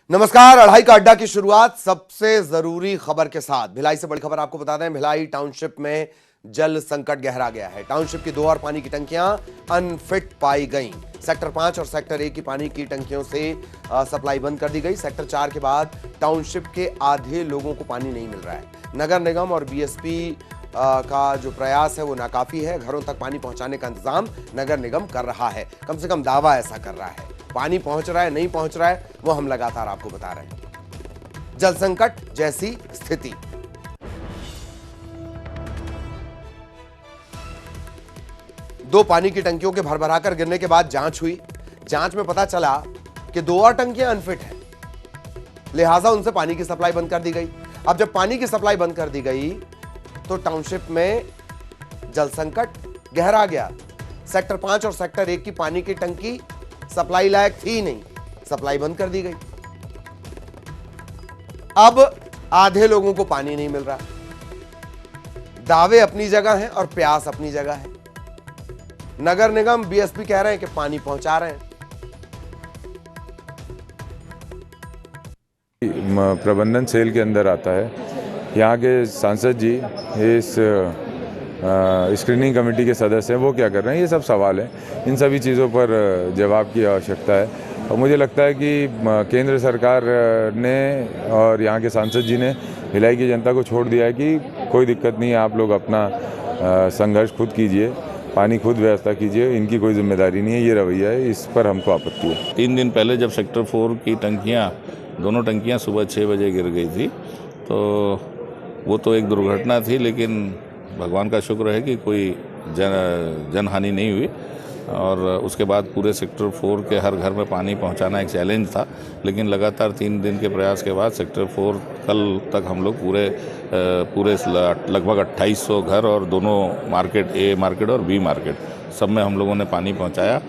नमस्कार। अढ़ाई का अड्डा की शुरुआत सबसे जरूरी खबर के साथ। भिलाई से बड़ी खबर आपको बता दें, भिलाई टाउनशिप में जल संकट गहरा गया है। टाउनशिप की 2 और पानी की टंकियां अनफिट पाई गईं। सेक्टर 5 और सेक्टर 1 की पानी की टंकियों से सप्लाई बंद कर दी गई। सेक्टर 4 के बाद टाउनशिप के आधे लोगों को पानी नहीं मिल रहा है। नगर निगम और बीएसपी का जो प्रयास है वो नाकाफी है। घरों तक पानी पहुंचाने का इंतजाम नगर निगम कर रहा है, कम से कम दावा ऐसा कर रहा है। पानी पहुंच रहा है नहीं पहुंच रहा है वो हम लगातार आपको बता रहे हैं। जल संकट जैसी स्थिति। दो पानी की टंकियों के भरभराकर गिरने के बाद जांच हुई। जांच में पता चला कि 2 और टंकियां अनफिट हैं, लिहाजा उनसे पानी की सप्लाई बंद कर दी गई। अब जब पानी की सप्लाई बंद कर दी गई तो टाउनशिप में जल संकट गहरा गया। सेक्टर 5 और सेक्टर 1 की पानी की टंकी सप्लाई लायक थी नहीं, सप्लाई बंद कर दी गई। अब आधे लोगों को पानी नहीं मिल रहा। दावे अपनी जगह हैं और प्यास अपनी जगह है। नगर निगम बीएसपी कह रहे हैं कि पानी पहुंचा रहे हैं। प्रबंधन सेल के अंदर आता है। यहाँ के सांसद जी इस स्क्रीनिंग कमेटी के सदस्य हैं, वो क्या कर रहे हैं, ये सब सवाल है। इन सभी चीज़ों पर जवाब की आवश्यकता है और मुझे लगता है कि केंद्र सरकार ने और यहाँ के सांसद जी ने भिलाई की जनता को छोड़ दिया है कि कोई दिक्कत नहीं है, आप लोग अपना संघर्ष खुद कीजिए, पानी खुद व्यवस्था कीजिए, इनकी कोई जिम्मेदारी नहीं है। ये रवैया है, इस पर हमको आपत्ति है। 3 दिन पहले जब सेक्टर 4 की टंकियाँ, दोनों टंकियाँ सुबह 6 बजे गिर गई थी, तो वो तो एक दुर्घटना थी, लेकिन भगवान का शुक्र है कि कोई जनहानि नहीं हुई। और उसके बाद पूरे सेक्टर 4 के हर घर में पानी पहुंचाना एक चैलेंज था, लेकिन लगातार 3 दिन के प्रयास के बाद सेक्टर 4 कल तक हम लोग पूरे लगभग 2800 घर और दोनों मार्केट, ए मार्केट और बी मार्केट, सब में हम लोगों ने पानी पहुंचाया।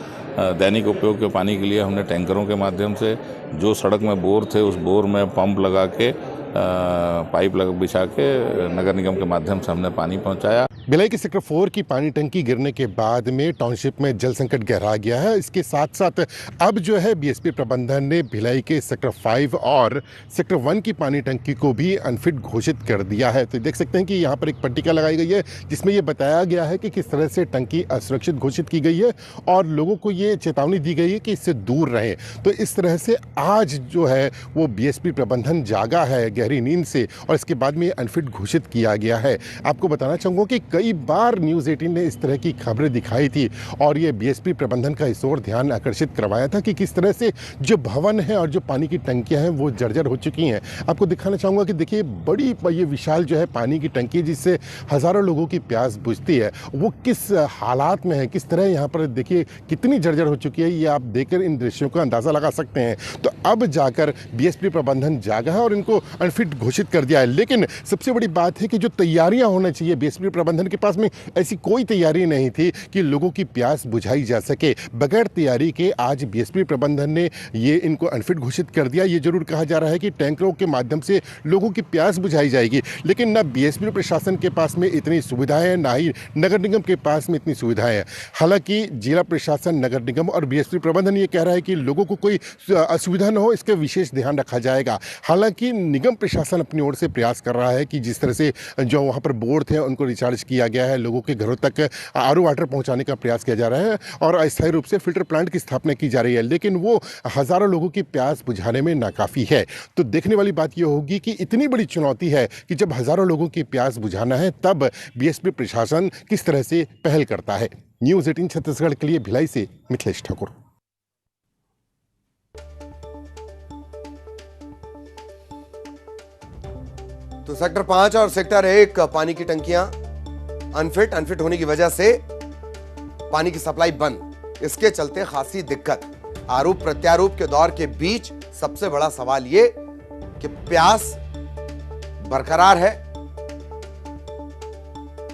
दैनिक उपयोग के पानी के लिए हमने टैंकरों के माध्यम से जो सड़क में बोर थे उस बोर में पंप लगा के पाइप बिछा के नगर निगम के माध्यम से हमने पानी पहुंचाया। भिलाई के सेक्टर 4 की पानी टंकी गिरने के बाद में टाउनशिप में जल संकट गहरा गया है। इसके साथ साथ अब जो है बीएसपी प्रबंधन ने भिलाई के सेक्टर 5 और सेक्टर 1 की पानी टंकी को भी अनफिट घोषित कर दिया है। तो देख सकते हैं कि यहाँ पर एक पट्टिका लगाई गई है जिसमें ये बताया गया है कि किस तरह से टंकी असुरक्षित घोषित की गई है और लोगों को ये चेतावनी दी गई है कि इससे दूर रहें। तो इस तरह से आज जो है वो बीएसपी प्रबंधन जागा है गहरी नींद से और इसके बाद में अनफिट घोषित किया गया है। आपको बताना चाहूँगा कि कई बार न्यूज़ 18 ने इस तरह की खबरें दिखाई थी और ये बीएसपी प्रबंधन का इस ओर ध्यान आकर्षित करवाया था कि किस तरह से जो भवन है और जो पानी की टंकियां हैं वो जर्जर हो चुकी हैं। आपको दिखाना चाहूँगा कि देखिए बड़ी ये विशाल जो है पानी की टंकी जिससे हज़ारों लोगों की प्यास बुझती है, वो किस हालात में है, किस तरह यहाँ पर देखिए कितनी जर्जर हो चुकी है, ये आप देखकर इन दृश्यों का अंदाज़ा लगा सकते हैं। तो अब जाकर बीएसपी प्रबंधन जागा है और इनको अनफिट घोषित कर दिया है। लेकिन सबसे बड़ी बात है कि जो तैयारियां होना चाहिए, बीएसपी प्रबंधन के पास में ऐसी कोई तैयारी नहीं थी कि लोगों की प्यास बुझाई जा सके। बगैर तैयारी के आज बीएसपी प्रबंधन ने ये इनको अनफिट घोषित कर दिया। ये जरूर कहा जा रहा है कि टैंकरों के माध्यम से लोगों की प्यास बुझाई जाएगी, लेकिन ना बीएसपी प्रशासन के पास में इतनी सुविधाएं हैं, ना ही नगर निगम के पास में इतनी सुविधाएं हैं। हालांकि जिला प्रशासन, नगर निगम और बीएसपी प्रबंधन ये कह रहा है कि लोगों को कोई असुविधा न हो, इसका विशेष ध्यान रखा जाएगा। हालांकि निगम प्रशासन अपनी ओर से प्रयास कर रहा है कि जिस तरह से जो वहाँ पर बोर थे उनको रिचार्ज किया गया है, लोगों के घरों तक आरओ वाटर पहुंचाने का प्रयास किया जा रहा है और अस्थायी रूप से फिल्टर प्लांट की स्थापना की जा रही है, लेकिन वो हजारों लोगों की प्यास बुझाने में नाकाफी है। तो देखने वाली बात यह होगी कि इतनी बड़ी चुनौती है कि जब हजारों लोगों की प्यास बुझाना है तब बीएसपी प्रशासन किस तरह से पहल करता है। न्यूज़ 18 छत्तीसगढ़ के लिए भिलाई से मिथिलेश ठाकुर। तो सेक्टर 5 और सेक्टर 1 पानी की टंकियां अनफिट होने की वजह से पानी की सप्लाई बंद। इसके चलते खासी दिक्कत। आरोप प्रत्यारोप के दौर के बीच सबसे बड़ा सवाल यह कि प्यास बरकरार है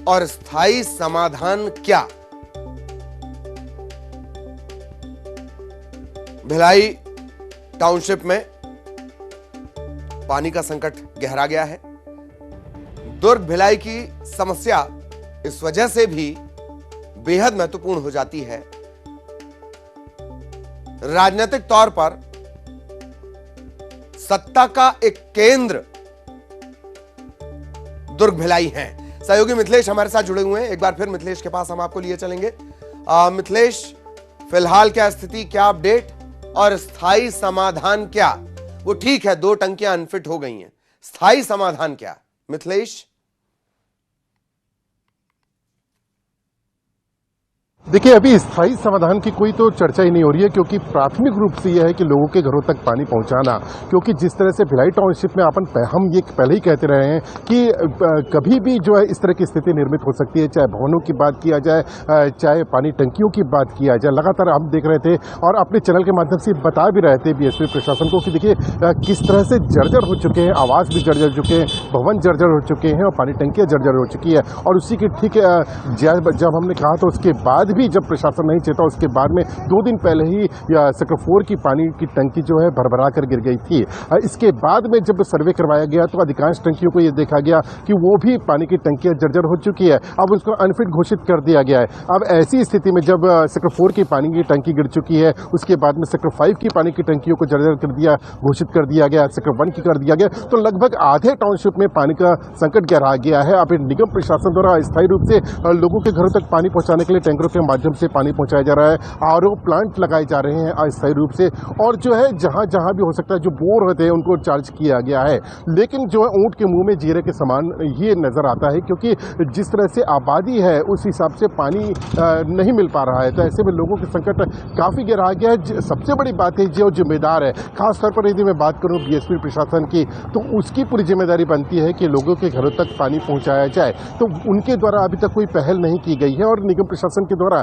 और स्थायी समाधान क्या। भिलाई टाउनशिप में पानी का संकट गहरा गया है। दुर्ग भिलाई की समस्या इस वजह से भी बेहद महत्वपूर्ण हो जाती है। राजनीतिक तौर पर सत्ता का एक केंद्र दुर्ग भिलाई है। सहयोगी मिथिलेश हमारे साथ जुड़े हुए हैं। एक बार फिर मिथिलेश के पास हम आपको लिए चलेंगे। मिथिलेश, फिलहाल क्या स्थिति, क्या अपडेट और स्थायी समाधान क्या? वो ठीक है, 2 टंकियां अनफिट हो गई हैं, स्थायी समाधान क्या मिथिलेश? देखिए, अभी स्थायी समाधान की कोई तो चर्चा ही नहीं हो रही है, क्योंकि प्राथमिक रूप से यह है कि लोगों के घरों तक पानी पहुंचाना। क्योंकि जिस तरह से भिलाई टाउनशिप में हम ये पहले ही कहते रहे हैं कि कभी भी जो है इस तरह की स्थिति निर्मित हो सकती है, चाहे भवनों की बात किया जाए, चाहे पानी टंकियों की बात किया जाए। लगातार हम देख रहे थे और अपने चैनल के माध्यम से बता भी रहे थे बीएसपी प्रशासन को कि देखिए किस तरह से जर्जर हो चुके हैं, आवास भी जर्जर हो चुके हैं, भवन जर्जर हो चुके हैं और पानी टंकियाँ जर्जर हो चुकी है। और उसी के ठीक जब हमने कहा तो उसके बाद भी जब प्रशासन नहीं चेता, उसके बाद में 2 दिन पहले ही सेक्टर 4 की पानी की टंकी जो है भरभरा कर गिर गई थी। इसके बाद में जब सर्वे करवाया गया तो अधिकांश टंकियों को यह देखा गया कि वो भी पानी की टंकियां जर्जर हो चुकी है। अब उसको अनफिट घोषित कर दिया गया है। अब ऐसी स्थिति में जब सेक्टर 4 की पानी की टंकी गिर चुकी है, उसके बाद में सेक्टर 5 की पानी की टंकियों को जर्जर कर दिया, घोषिट कर दिया गया, सेक्टर 1 की कर दिया गया, तो लगभग आधे टाउनशिप में पानी का संकट गहरा गया है। अब निगम प्रशासन द्वारा अस्थायी रूप से लोगों के घरों तक पानी पहुंचाने के लिए टैंकरों के माध्यम से पानी पहुंचाया जा रहा है। आरओ प्लांट लगाए जा रहे हैं अस्थायी रूप से, और जो है जहां जहां भी हो सकता है जो बोर होते हैं उनको चार्ज किया गया है। लेकिन जो है ऊंट के मुंह में जीरे के समान ये नजर आता है, क्योंकि जिस तरह से आबादी है उस हिसाब से पानी नहीं मिल पा रहा है। तो ऐसे में लोगों के संकट काफी गहरा गया है। सबसे बड़ी बात है जो जिम्मेदार है, खासतौर पर यदि मैं बात करूं बीएसपी प्रशासन की, तो उसकी पूरी जिम्मेदारी बनती है कि लोगों के घरों तक पानी पहुंचाया जाए। तो उनके द्वारा अभी तक कोई पहल नहीं की गई है और निगम प्रशासन के द्वारा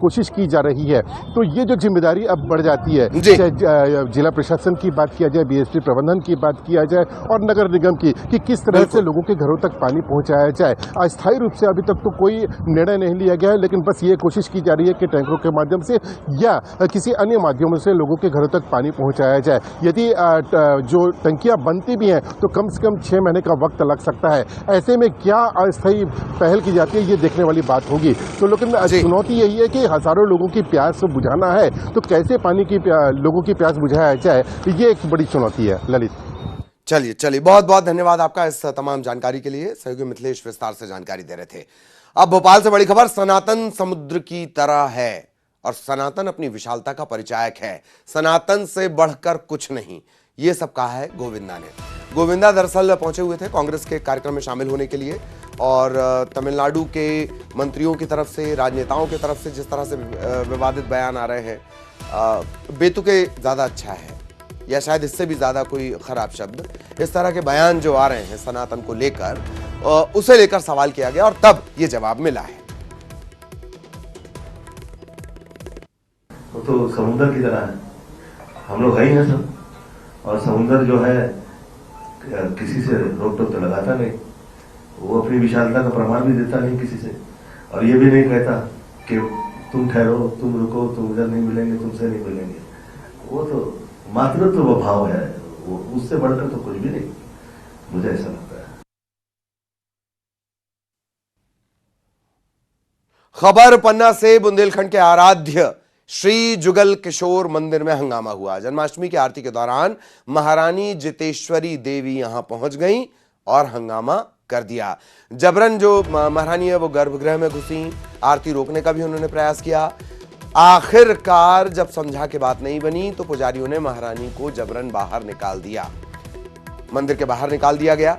कोशिश की जा रही है। तो ये जो जिम्मेदारी अब बढ़ जाती है, चाहे जिला प्रशासन की बात किया जाए, बीएसपी प्रबंधन की बात किया जाए और नगर निगम की, कि किस तरह से लोगों के घरों तक पानी पहुंचाया जाए। अस्थायी रूप से अभी तक तो कोई निर्णय नहीं लिया गया है, लेकिन बस ये कोशिश की जा रही है कि टैंकरों के माध्यम से या किसी अन्य माध्यमों से लोगों के घरों तक पानी पहुंचाया जाए। यदि जो टंकियां बनती भी हैं तो कम से कम 6 महीने का वक्त लग सकता है। ऐसे में क्या अस्थायी पहल की जाती है, ये देखने वाली बात होगी। तो लेकिन चुनौती यही है कि हजारों लोगों की प्यास बुझाना है, तो कैसे पानी की लोगों की प्यास बुझाया जाए, ये एक बड़ी चुनौती है। ललित, चलिए बहुत बहुत धन्यवाद आपका इस तमाम जानकारी के लिए। सहयोगी मिथिलेश विस्तार से जानकारी दे रहे थे। अब भोपाल से बड़ी खबर, सनातन समुद्र की तरह है और सनातन अपनी विशालता का परिचायक है। सनातन से बढ़कर कुछ नहीं, ये सब कहा है गोविंदा ने। गोविंदा दरअसल पहुंचे हुए थे कांग्रेस के कार्यक्रम में शामिल होने के लिए, और तमिलनाडु के मंत्रियों की तरफ से, राजनेताओं की तरफ से जिस तरह से विवादित बयान आ रहे हैं, बेतुके ज्यादा अच्छा है, या शायद इससे भी ज्यादा कोई खराब शब्द, इस तरह के बयान जो आ रहे हैं सनातन को लेकर, उसे लेकर सवाल किया गया और तब ये जवाब मिला है। वो तो समुद्र की तरह है, हम लोग है ही ना सब, और समुद्र जो है किसी से रोक टोक तो लगाता नहीं, वो अपनी विशालता का प्रमाण भी देता नहीं किसी से, और ये भी नहीं कहता कि तुम ठहरो, तुम रुको, तुम इधर नहीं मिलेंगे, तुमसे नहीं मिलेंगे। वो तो मातृत्व भाव है, वो उससे बढ़कर तो कुछ भी नहीं, मुझे ऐसा लगता है। खबर पन्ना से, बुंदेलखंड के आराध्य श्री जुगल किशोर मंदिर में हंगामा हुआ। जन्माष्टमी की आरती के दौरान महारानी जितेश्वरी देवी यहां पहुंच गईं और हंगामा कर दिया। जबरन जो महारानी है वो गर्भगृह में घुसी, आरती रोकने का भी उन्होंने प्रयास किया। आखिरकार जब समझा के बात नहीं बनी तो पुजारियों ने महारानी को जबरन बाहर निकाल दिया, मंदिर के बाहर निकाल दिया गया।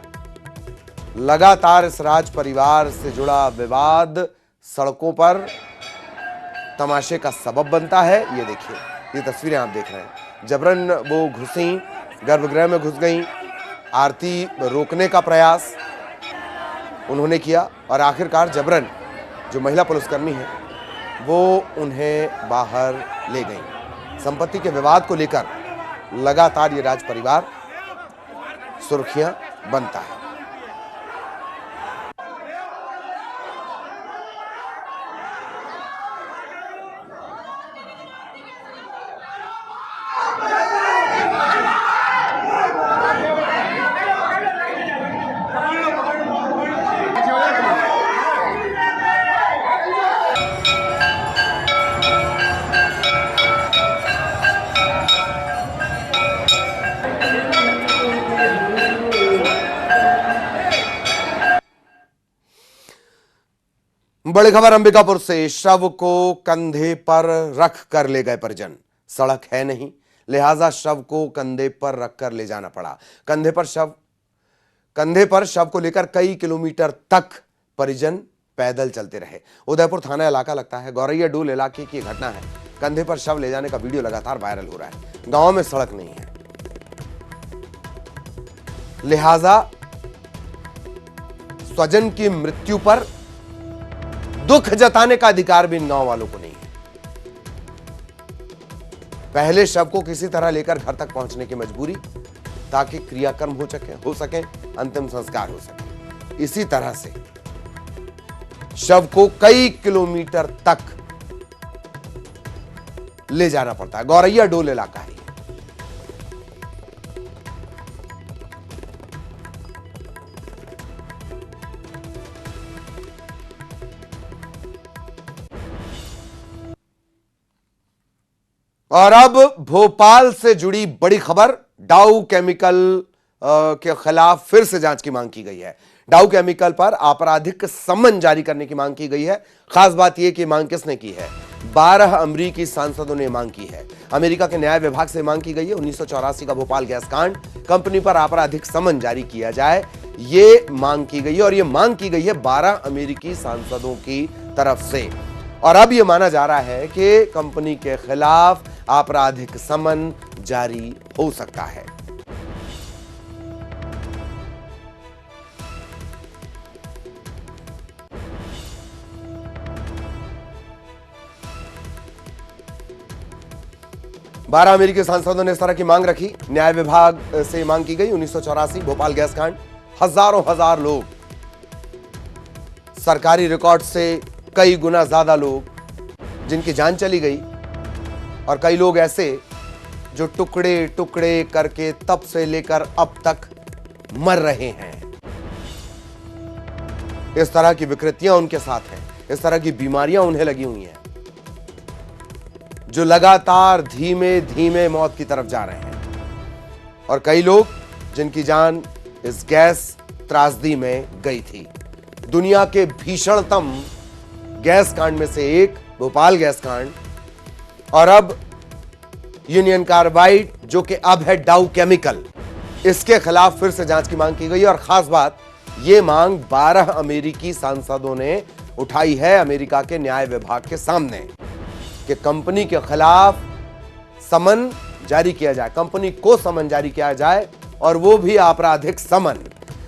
लगातार इस राज परिवार से जुड़ा विवाद सड़कों पर तमाशे का सबब बनता है। ये देखिए, ये तस्वीरें आप देख रहे हैं, जबरन वो घुसी, गर्भगृह में घुस गईं, आरती रोकने का प्रयास उन्होंने किया और आखिरकार जबरन जो महिला पुलिसकर्मी है वो उन्हें बाहर ले गई। संपत्ति के विवाद को लेकर लगातार ये राज परिवार सुर्खियां बनता है। बड़ी खबर अंबिकापुर से। शव को कंधे पर रख कर ले गए परिजन। सड़क है नहीं, लिहाजा शव को कंधे पर रखकर ले जाना पड़ा। कंधे पर शव को लेकर कई किलोमीटर तक परिजन पैदल चलते रहे। उदयपुर थाना इलाका लगता है। गौरैया डोल इलाके की घटना है। कंधे पर शव ले जाने का वीडियो लगातार वायरल हो रहा है। गांव में सड़क नहीं है, लिहाजा स्वजन की मृत्यु पर दुख जताने का अधिकार भी इन गांव वालों को नहीं है। पहले शव को किसी तरह लेकर घर तक पहुंचने की मजबूरी, ताकि क्रियाकर्म हो सके, अंतिम संस्कार हो सके। इसी तरह से शव को कई किलोमीटर तक ले जाना पड़ता है। गौरैया डोल इलाका है। और अब भोपाल से जुड़ी बड़ी खबर। डाउ केमिकल के खिलाफ फिर से जांच की मांग की गई है। डाउ केमिकल पर आपराधिक सम्मन जारी करने की मांग की गई है। खास बात यह कि मांग किसने की है? 12 अमेरिकी सांसदों ने मांग की है। अमेरिका के न्याय विभाग से मांग की गई है 1984 का भोपाल गैस कांड, कंपनी पर आपराधिक सम्मन जारी किया जाए, ये मांग की गई है। और ये मांग की गई है 12 अमेरिकी सांसदों की तरफ से। और अब यह माना जा रहा है कि कंपनी के खिलाफ आपराधिक सम्मन जारी हो सकता है। बारह अमेरिकी सांसदों ने इस तरह की मांग रखी। न्याय विभाग से मांग की गई 1984 भोपाल गैस कांड। हजार लोग, सरकारी रिकॉर्ड से कई गुना ज्यादा लोग जिनकी जान चली गई, और कई लोग ऐसे जो टुकड़े टुकड़े करके तब से लेकर अब तक मर रहे हैं। इस तरह की विकृतियां उनके साथ हैं, इस तरह की बीमारियां उन्हें लगी हुई हैं, जो लगातार धीमे धीमे मौत की तरफ जा रहे हैं। और कई लोग जिनकी जान इस गैस त्रासदी में गई थी। दुनिया के भीषणतम गैस कांड में से एक भोपाल गैस कांड, और अब यूनियन कार्बाइड जो कि अब है डाउ केमिकल, इसके खिलाफ फिर से जांच की मांग की गई। और खास बात, यह मांग 12 अमेरिकी सांसदों ने उठाई है अमेरिका के न्याय विभाग के सामने कि कंपनी के खिलाफ समन जारी किया जाए, कंपनी को समन जारी किया जाए, और वो भी आपराधिक समन।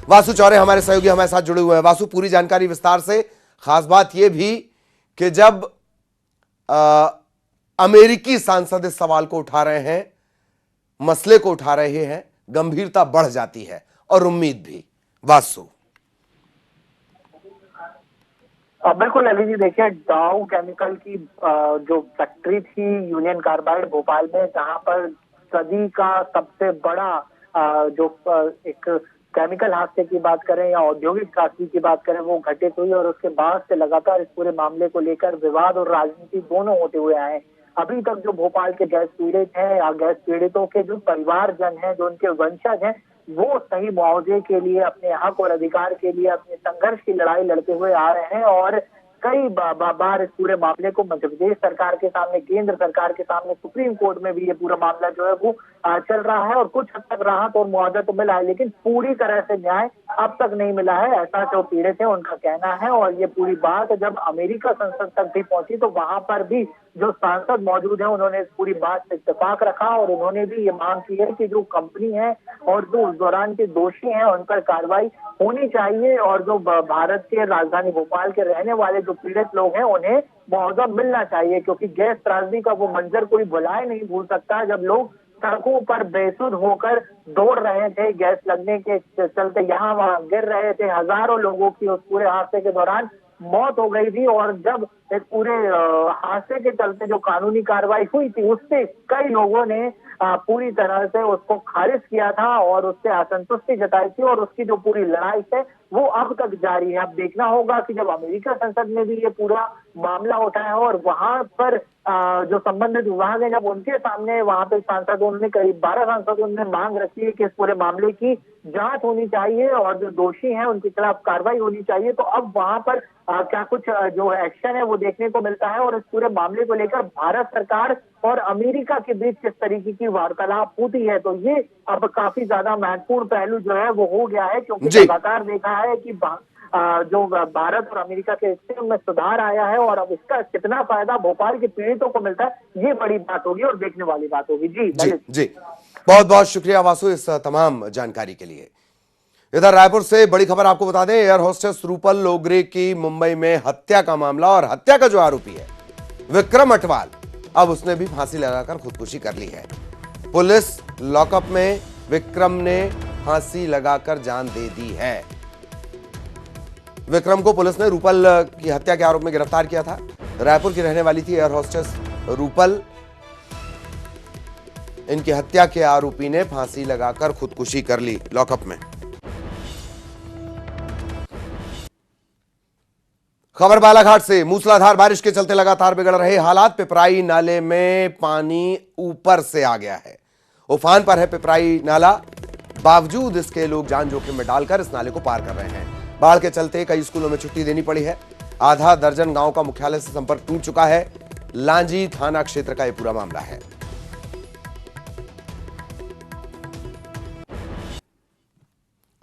वासु चौरे हमारे सहयोगी हमारे साथ जुड़े हुए हैं। वासु, पूरी जानकारी विस्तार से। खास बात यह भी कि जब अमेरिकी सांसद इस सवाल को उठा रहे हैं, मसले को उठा रहे हैं, गंभीरता बढ़ जाती है और उम्मीद भी। वासु। बिल्कुल अली जी, देखिए डाउ केमिकल की जो फैक्ट्री थी यूनियन कार्बाइड भोपाल में, जहां पर सदी का सबसे बड़ा जो एक केमिकल हादसे की बात करें या औद्योगिक त्रासदी की बात करें, वो घटित हुई। और उसके बाद से लगातार इस पूरे मामले को लेकर विवाद और राजनीति दोनों होते हुए आए। अभी तक जो भोपाल के गैस पीड़ित हैं या गैस पीड़ितों के जो परिवारजन हैं, जो उनके वंशज हैं, वो सही मुआवजे के लिए, अपने हक और अधिकार के लिए अपने संघर्ष की लड़ाई लड़ते हुए आ रहे हैं। और कई बार इस पूरे मामले को मध्य प्रदेश सरकार के सामने, केंद्र सरकार के सामने, सुप्रीम कोर्ट में भी ये पूरा मामला जो है वो चल रहा है। और कुछ हद तक राहत और मुआवजा तो मिला है, लेकिन पूरी तरह से न्याय अब तक नहीं मिला है, ऐसा जो पीड़ित है उनका कहना है। और ये पूरी बात जब अमेरिका संसद तक भी पहुंची, तो वहां पर भी जो सांसद मौजूद है उन्होंने इस पूरी बात से इत्तेफाक रखा, और उन्होंने भी ये मांग की है कि जो कंपनी है और जो उस दौरान के दोषी हैं उन पर कार्रवाई होनी चाहिए। और जो भारत के राजधानी भोपाल के रहने वाले जो पीड़ित लोग हैं उन्हें मुआवजा मिलना चाहिए, क्योंकि गैस त्रासदी का वो मंजर कोई भुलाए नहीं भूल सकता, जब लोग सड़कों पर बेसुध होकर दौड़ रहे थे, गैस लगने के चलते यहाँ वहां गिर रहे थे। हजारों लोगों की उस पूरे हादसे के दौरान मौत हो गई थी। और जब इस पूरे हादसे के चलते जो कानूनी कार्रवाई हुई थी उससे कई लोगों ने पूरी तरह से उसको खारिज किया था और उससे असंतुष्टि जताई थी और उसकी जो पूरी लड़ाई है वो अब तक जारी है। अब देखना होगा कि जब अमेरिका संसद में भी ये पूरा मामला उठाया और वहां पर जो संबंधित विभाग है जब उनके सामने वहां पे सांसदों ने करीब 12 सांसदों ने मांग रखी है कि इस पूरे मामले की जांच होनी चाहिए और जो दोषी हैं उनके खिलाफ कार्रवाई होनी चाहिए। तो अब वहां पर क्या कुछ जो एक्शन है वो देखने को मिलता है और इस पूरे मामले को लेकर भारत सरकार और अमेरिका के बीच किस तरीके की वार्तालाप होती है तो ये अब काफी ज्यादा महत्वपूर्ण पहलू जो है वो हो गया है क्योंकि लगातार देखा है कि जो भारत और अमेरिका के रिश्ते में सुधार आया है और अब इसका कितना फायदा भोपाल के पीड़ितों को मिलता है ये बड़ी बात होगी और देखने वाली बात होगी। जी बहुत बहुत शुक्रिया वासु इस तमाम जानकारी के लिए। इधर रायपुर से बड़ी खबर आपको बता दें, एयर होस्टेस रूपल लोगरे की मुंबई में हत्या का मामला और हत्या का जो आरोपी है विक्रम अटवाल, अब उसने भी फांसी लगाकर खुदकुशी कर ली है। पुलिस लॉकअप में विक्रम ने फांसी लगाकर जान दे दी है। विक्रम को पुलिस ने रूपल की हत्या के आरोप में गिरफ्तार किया था। रायपुर की रहने वाली थी एयर होस्टेस रूपल। इनकी हत्या के आरोपी ने फांसी लगाकर खुदकुशी कर ली लॉकअप में। खबर बालाघाट से, मूसलाधार बारिश के चलते लगातार बिगड़ रहे हालात। पिपराई नाले में पानी ऊपर से आ गया है। उफान पर है पिपराई नाला, बावजूद इसके लोग जान जोखिम में डालकर इस नाले को पार कर रहे हैं। बाढ़ के चलते कई स्कूलों में छुट्टी देनी पड़ी है। आधा दर्जन गांव का मुख्यालय से संपर्क टूट चुका है। लांजी थाना क्षेत्र का यह पूरा मामला है।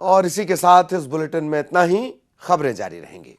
और इसी के साथ इस बुलेटिन में इतना ही। खबरें जारी रहेंगी।